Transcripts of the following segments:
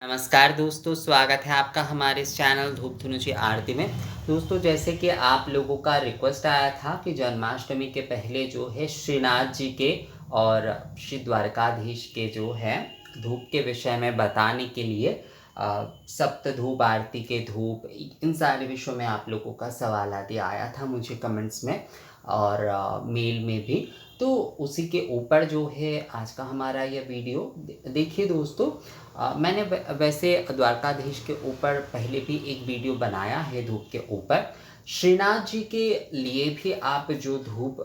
नमस्कार दोस्तों, स्वागत है आपका हमारे इस चैनल धूप धुनुची आरती में। दोस्तों, जैसे कि आप लोगों का रिक्वेस्ट आया था कि जन्माष्टमी के पहले जो है श्रीनाथ जी के और श्री द्वारकाधीश के जो है धूप के विषय में बताने के लिए सप्त धूप आरती के धूप इन सारे विषयों में आप लोगों का सवाल आदि आया था मुझे कमेंट्स में और मेल में भी। तो उसी के ऊपर जो है आज का हमारा यह वीडियो देखिए दोस्तों। मैंने वैसे द्वारकाधीश के ऊपर पहले भी एक वीडियो बनाया है धूप के ऊपर। श्रीनाथ जी के लिए भी आप जो धूप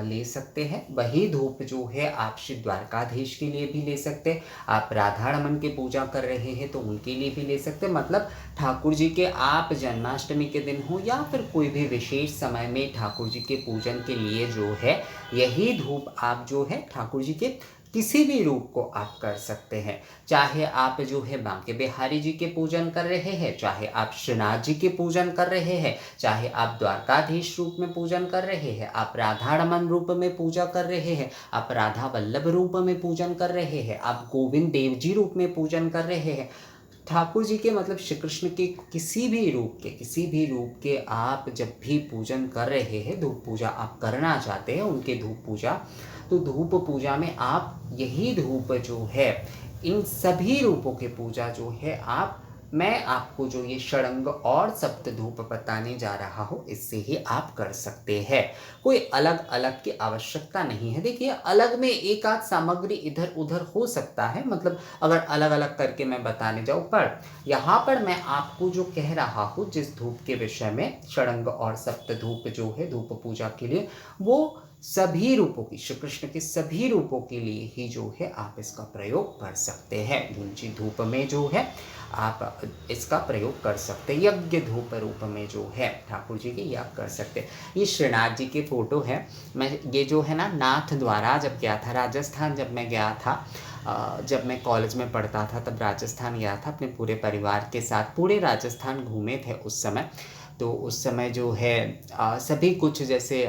ले सकते हैं वही धूप जो है आप श्री द्वारकाधीश के लिए भी ले सकते हैं। आप राधा रमन की पूजा कर रहे हैं तो उनके लिए भी ले सकते हैं। मतलब ठाकुर जी के आप जन्माष्टमी के दिन हो या फिर कोई भी विशेष समय में ठाकुर जी के पूजन के लिए जो है यही धूप आप जो है ठाकुर जी के किसी भी रूप को आप कर सकते हैं। चाहे आप जो है बांके बिहारी जी के पूजन कर रहे हैं, चाहे आप श्रीनाथ जी के पूजन कर रहे हैं, चाहे आप द्वारकाधीश रूप में पूजन कर रहे हैं, आप राधा रमन रूप में पूजा कर रहे हैं, आप राधा वल्लभ रूप में पूजन कर रहे हैं, आप गोविंद देव जी रूप में पूजन कर रहे हैं। ठाकुर जी के मतलब श्री कृष्ण के किसी भी रूप के आप जब भी पूजन कर रहे हैं, धूप पूजा आप करना चाहते हैं उनके धूप पूजा, तो धूप पूजा में आप यही धूप जो है इन सभी रूपों के पूजा जो है मैं आपको जो ये षडंग और सप्त धूप बताने जा रहा हूँ इससे ही आप कर सकते हैं। कोई अलग अलग की आवश्यकता नहीं है। देखिए, अलग में एक आध सामग्री इधर उधर हो सकता है, मतलब अगर अलग अलग करके मैं बताने जाऊँ, पर यहाँ पर मैं आपको जो कह रहा हूँ जिस धूप के विषय में षडंग और सप्त धूप जो है धूप पूजा के लिए, वो सभी रूपों की श्री कृष्ण के सभी रूपों के लिए ही जो है आप इसका प्रयोग कर सकते हैं। गुंजी धूप में जो है आप इसका प्रयोग कर सकते हैं। यज्ञ धूप रूप में जो है ठाकुर जी के ये आप कर सकते हैं। ये श्रीनाथ जी के फोटो है। मैं ये जो है ना नाथ द्वारा जब गया था राजस्थान, जब मैं गया था जब मैं कॉलेज में पढ़ता था तब राजस्थान गया था अपने पूरे परिवार के साथ। पूरे राजस्थान घूमे थे उस समय। तो उस समय जो है सभी कुछ जैसे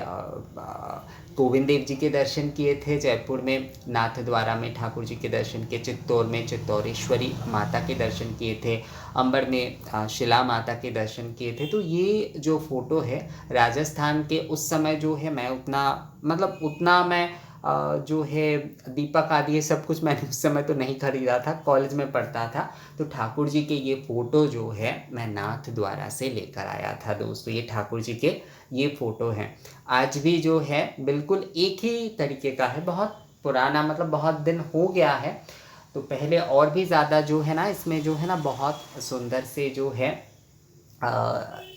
गोविंद देव जी के दर्शन किए थे जयपुर में, नाथ द्वारा में ठाकुर जी के दर्शन किए, चित्तौर में चित्तौरेश्वरी माता के दर्शन किए थे, अंबर में शिला माता के दर्शन किए थे। तो ये जो फ़ोटो है राजस्थान के उस समय जो है मैं उतना मैं जो है दीपक आदि ये सब कुछ मैंने उस समय तो नहीं खरीदा था, कॉलेज में पढ़ता था। तो ठाकुर जी के ये फ़ोटो जो है मैं नाथ द्वारा से लेकर आया था दोस्तों। ये ठाकुर जी के ये फ़ोटो हैं। आज भी जो है बिल्कुल एक ही तरीके का है, बहुत पुराना, मतलब बहुत दिन हो गया है। तो पहले और भी ज़्यादा जो है ना इसमें जो है ना बहुत सुंदर से जो है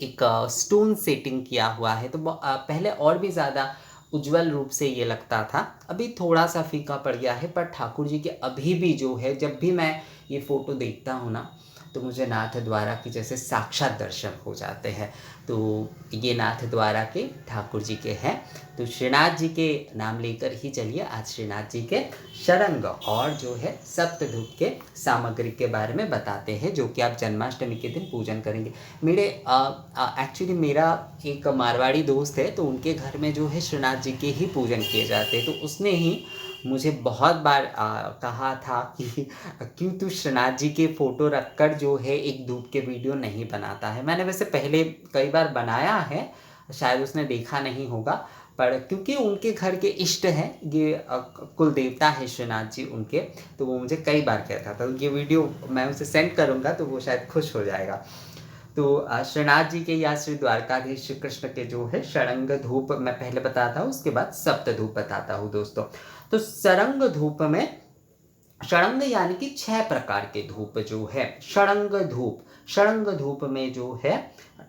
एक स्टोन सेटिंग किया हुआ है। तो पहले और भी ज़्यादा उज्जवल रूप से ये लगता था, अभी थोड़ा सा फीका पड़ गया है। पर ठाकुर जी के अभी भी जो है जब भी मैं ये फ़ोटो देखता हूँ ना तो मुझे नाथ द्वारा के जैसे साक्षात दर्शन हो जाते हैं। तो ये नाथ द्वारा के ठाकुर जी के हैं। तो श्रीनाथ जी के नाम लेकर ही चलिए आज श्रीनाथ जी के षडंग और जो है सप्त धूप के सामग्री के बारे में बताते हैं, जो कि आप जन्माष्टमी के दिन पूजन करेंगे। एक्चुअली मेरा एक मारवाड़ी दोस्त है, तो उनके घर में जो है श्रीनाथ जी के ही पूजन किए जाते हैं। तो उसने ही मुझे बहुत बार कहा था कि क्यों तू श्रीनाथ जी के फ़ोटो रखकर जो है एक धूप के वीडियो नहीं बनाता है। मैंने वैसे पहले कई बार बनाया है, शायद उसने देखा नहीं होगा, पर क्योंकि उनके घर के इष्ट हैं, ये कुल देवता है श्रीनाथ जी उनके, तो वो मुझे कई बार कहता था। ये वीडियो मैं उसे सेंड करूँगा तो वो शायद खुश हो जाएगा। तो श्रीनाथ जी के या श्री द्वारकाधीश श्री कृष्ण के जो है षडंग धूप मैं पहले बताता हूँ, उसके बाद सप्त धूप बताता हूँ दोस्तों। तो षडंग धूप में षडंग यानी कि 6 प्रकार के धूप जो है षडंग धूप में जो है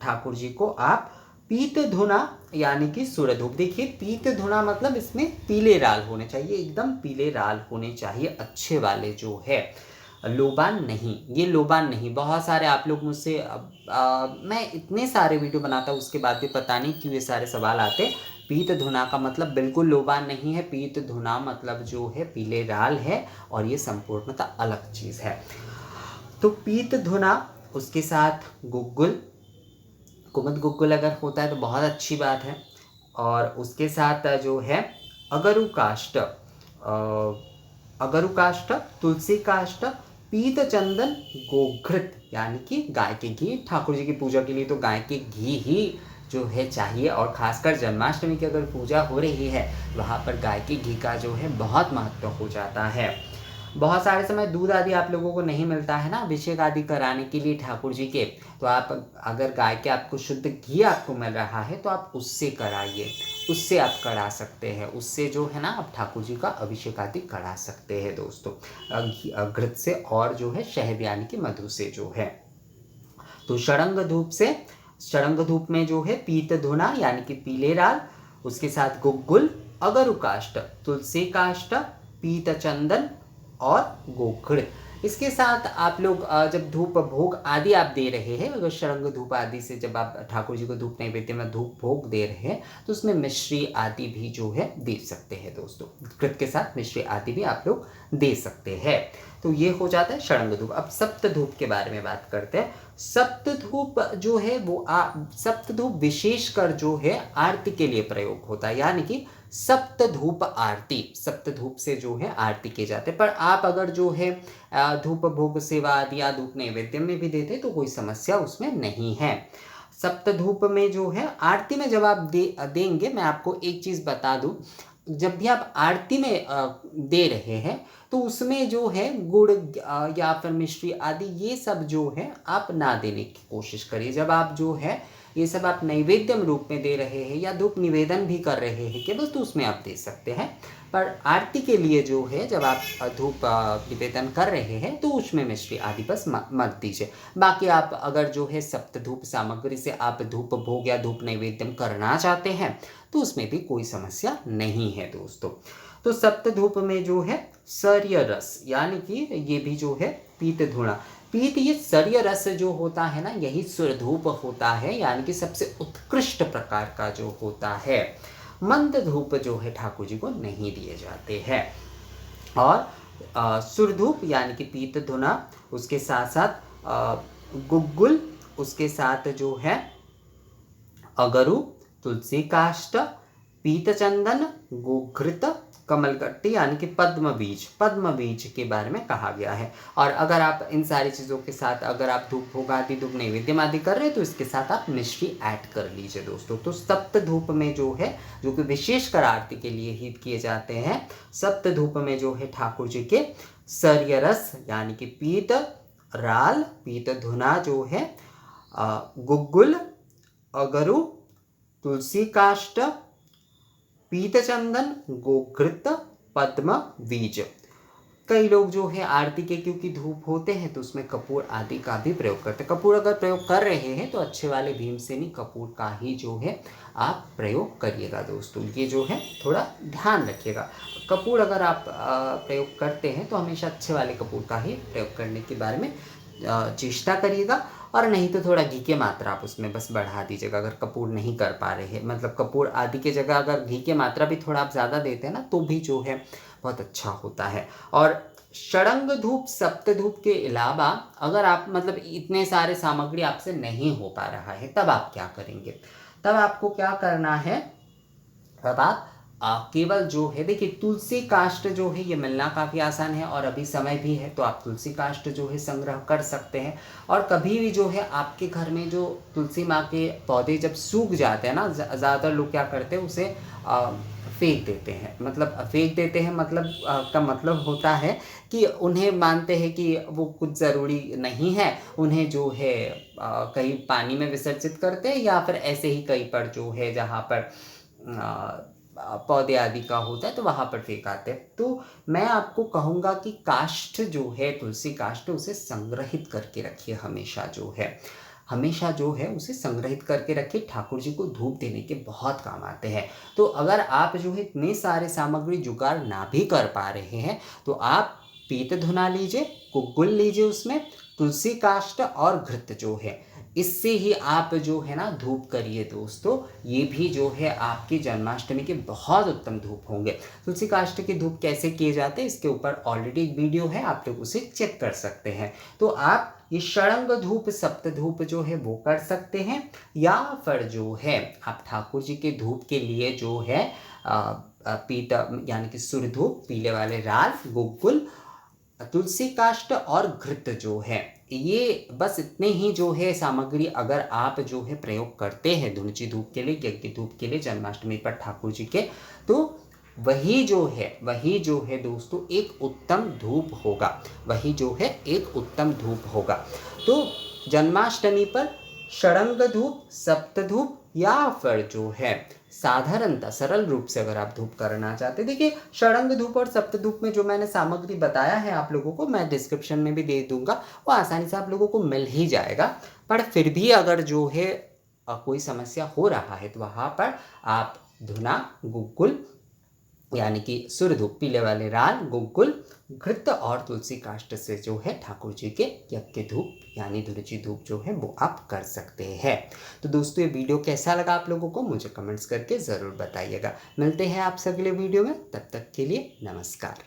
ठाकुर जी को आप पीत धुना यानी कि सूर्य धूप। देखिए, पीत धुना मतलब इसमें पीले राल होने चाहिए, एकदम पीले राल होने चाहिए, अच्छे वाले जो है, लोबान नहीं। ये लोबान नहीं, बहुत सारे आप लोग मुझसे मैं इतने सारे वीडियो बनाता हूँ उसके बाद भी पता नहीं क्यों ये सारे सवाल आते। पीत धुना का मतलब बिल्कुल लोबान नहीं है। पीत धुना मतलब जो है पीले राल है और ये संपूर्णतः अलग चीज़ है। तो पीत धुना, उसके साथ गुग्गुल, कुमुद गुग्गुल अगर होता है तो बहुत अच्छी बात है। और उसके साथ जो है अगरु काष्ठ, तुलसी काष्ठ, पीत चंदन गोघृत यानी कि गाय के घी। ठाकुर जी की पूजा के लिए तो गाय के घी ही जो है चाहिए, और खासकर जन्माष्टमी की अगर पूजा हो रही है वहाँ पर गाय के घी का जो है बहुत महत्व हो जाता है। बहुत सारे समय दूध आदि आप लोगों को नहीं मिलता है ना अभिषेक आदि कराने के लिए ठाकुर जी के, तो आप अगर गाय के आपको शुद्ध घी आपको मिल रहा है तो आप उससे कराइए, उससे आप करा सकते हैं, उससे जो है ना आप ठाकुर जी का अभिषेक आदि करा सकते हैं दोस्तों, घृत से और जो है शहद यानी कि मधु से जो है। तो षडंग धूप में जो है पीत धुना यानी कि पीले राल, उसके साथ गुग्गुल, अगरु काष्ठ, तुलसी काष्ठ, पीत चंदन और गोखड़। इसके साथ आप लोग जब धूप भोग आदि आप दे रहे हैं, अगर शरंग धूप आदि से जब आप ठाकुर जी को धूप नैवेद्य में धूप भोग दे रहे हैं तो उसमें मिश्री आदि भी जो है दे सकते हैं दोस्तों, कृत के साथ मिश्री आदि भी आप लोग दे सकते हैं। तो ये हो जाता है षडंग धूप। अब सप्त धूप के बारे में बात करते हैं। सप्त धूप जो है वो सप्त धूप विशेषकर जो है आरती के लिए प्रयोग होता है, यानी कि सप्त धूप आरती, सप्त धूप से जो है आरती किए जाते हैं। पर आप अगर जो है धूप भोग सेवा आदि या धूप नैवेद्य में भी देते तो कोई समस्या उसमें नहीं है। सप्त धूप में जो है आरती में जब आप देंगे, मैं आपको एक चीज़ बता दूं, जब भी आप आरती में दे रहे हैं तो उसमें जो है गुड़ या फिर मिश्री आदि ये सब जो है आप ना देने की कोशिश करिए। जब आप जो है ये सब आप नैवेद्यम रूप में दे रहे हैं या धूप निवेदन भी कर रहे हैं केवल, तो उसमें आप दे सकते हैं। पर आरती के लिए जो है जब आप धूप निवेदन कर रहे हैं तो उसमें मिश्री आदि बस मत दीजिए। बाकी आप अगर जो है सप्त धूप सामग्री से आप धूप भोग या धूप नैवेद्यम करना चाहते हैं तो उसमें भी कोई समस्या नहीं है दोस्तों। तो सप्त धूप में जो है सर्य रस यानी कि ये भी जो है पीत धुना, पीत ये सर्य रस जो होता है ना यही सुरधूप होता है, यानी कि सबसे उत्कृष्ट प्रकार का जो होता है। मंद धूप जो है ठाकुर जी को नहीं दिए जाते हैं। और सुरधूप यानी कि पीत धुना, उसके साथ साथ गुग्गुल, उसके साथ जो है अगरु, तुलसी काष्ठ, पीत चंदन, गोघृत, कमलगट्टी यानी कि पद्म बीज के बारे में कहा गया है। और अगर आप इन सारी चीज़ों के साथ अगर आप धूप भोग आदि धूप नैवेद्य आदि कर रहे हैं तो इसके साथ आप मिश्री ऐड कर लीजिए दोस्तों। तो सप्त धूप में जो है, जो कि विशेषकर आरती के लिए ही किए जाते हैं, सप्त धूप में जो है ठाकुर जी के सर्य रस यानी कि पीत राल, पीत धुना जो है, गुग्गुल, अगरु, तुलसी काष्ठ, पीतचंदन, गोघृत, पद्म बीज। कई लोग जो है आरती के क्योंकि धूप होते हैं तो उसमें कपूर आदि का भी प्रयोग करते हैं। कपूर अगर प्रयोग कर रहे हैं तो अच्छे वाले भीमसेनी कपूर का ही जो है आप प्रयोग करिएगा दोस्तों, ये जो है थोड़ा ध्यान रखिएगा। कपूर अगर आप प्रयोग करते हैं तो हमेशा अच्छे वाले कपूर का ही प्रयोग करने के बारे में चेष्टा करिएगा, और नहीं तो थोड़ा घी की मात्रा आप उसमें बस बढ़ा दीजिएगा। अगर कपूर नहीं कर पा रहे हैं, मतलब कपूर आदि की जगह अगर घी की मात्रा भी थोड़ा आप ज़्यादा देते हैं ना तो भी जो है बहुत अच्छा होता है। और षडंग धूप सप्त धूप के अलावा अगर आप मतलब इतने सारे सामग्री आपसे नहीं हो पा रहा है तब आप क्या करेंगे, तब आपको क्या करना है, तब आप केवल जो है देखिए तुलसी काष्ठ जो है ये मिलना काफ़ी आसान है और अभी समय भी है, तो आप तुलसी काष्ठ जो है संग्रह कर सकते हैं। और कभी भी जो है आपके घर में जो तुलसी माँ के पौधे जब सूख जाते हैं ना, ज़्यादातर लोग क्या करते हैं उसे फेंक देते हैं, मतलब फेंक देते हैं मतलब का मतलब होता है कि उन्हें मानते हैं कि वो कुछ ज़रूरी नहीं है, उन्हें जो है कहीं पानी में विसर्जित करते हैं या फिर ऐसे ही कहीं पर जो है जहाँ पर पौधे आदि का होता है तो वहाँ पर फेंकाते हैं। तो मैं आपको कहूँगा कि काष्ठ जो है तुलसी काष्ठ उसे संग्रहित करके रखिए, हमेशा जो है उसे संग्रहित करके रखिए, ठाकुर जी को धूप देने के बहुत काम आते हैं। तो अगर आप जो है इतने सारे सामग्री जुगाड़ ना भी कर पा रहे हैं तो आप पीत धुना लीजिए, गुग्गुल लीजिए, उसमें तुलसी काष्ठ और घृत जो है इससे ही आप जो है ना धूप करिए दोस्तों। ये भी जो है आपकी जन्माष्टमी के बहुत उत्तम धूप होंगे। तुलसी काष्ठ के धूप कैसे किए जाते हैं इसके ऊपर ऑलरेडी एक वीडियो है, आप लोग उसे चेक कर सकते हैं। तो आप ये षडंग धूप सप्त धूप जो है वो कर सकते हैं, या फिर जो है आप ठाकुर जी के धूप के लिए जो है पीत यानी कि सुर धूप, पीले वाले राल, गुग्गुल तुलसी काष्ठ और घृत जो है, ये बस इतने ही जो है सामग्री अगर आप जो है प्रयोग करते हैं धुनुची धूप के लिए, यज्ञ धूप के लिए, जन्माष्टमी पर ठाकुर जी के, तो वही जो है दोस्तों एक उत्तम धूप होगा, वही जो है एक उत्तम धूप होगा। तो जन्माष्टमी पर षडंग धूप, सप्त धूप या फिर जो है साधारणतः सरल रूप से अगर आप धूप करना चाहते, देखिए षडंग धूप और सप्त धूप में जो मैंने सामग्री बताया है आप लोगों को, मैं डिस्क्रिप्शन में भी दे दूंगा, वो आसानी से आप लोगों को मिल ही जाएगा। पर फिर भी अगर जो है कोई समस्या हो रहा है तो वहाँ पर आप धुना, गुग्गुल यानी कि सुरधूप, पीले वाले राल, गुग्गुल, घृत और तुलसी काष्ठ से जो है ठाकुर जी के यज्ञ धूप यानी धुनुची धूप जो है वो आप कर सकते हैं। तो दोस्तों ये वीडियो कैसा लगा आप लोगों को मुझे कमेंट्स करके ज़रूर बताइएगा। मिलते हैं आपसे अगले वीडियो में, तब तक के लिए नमस्कार।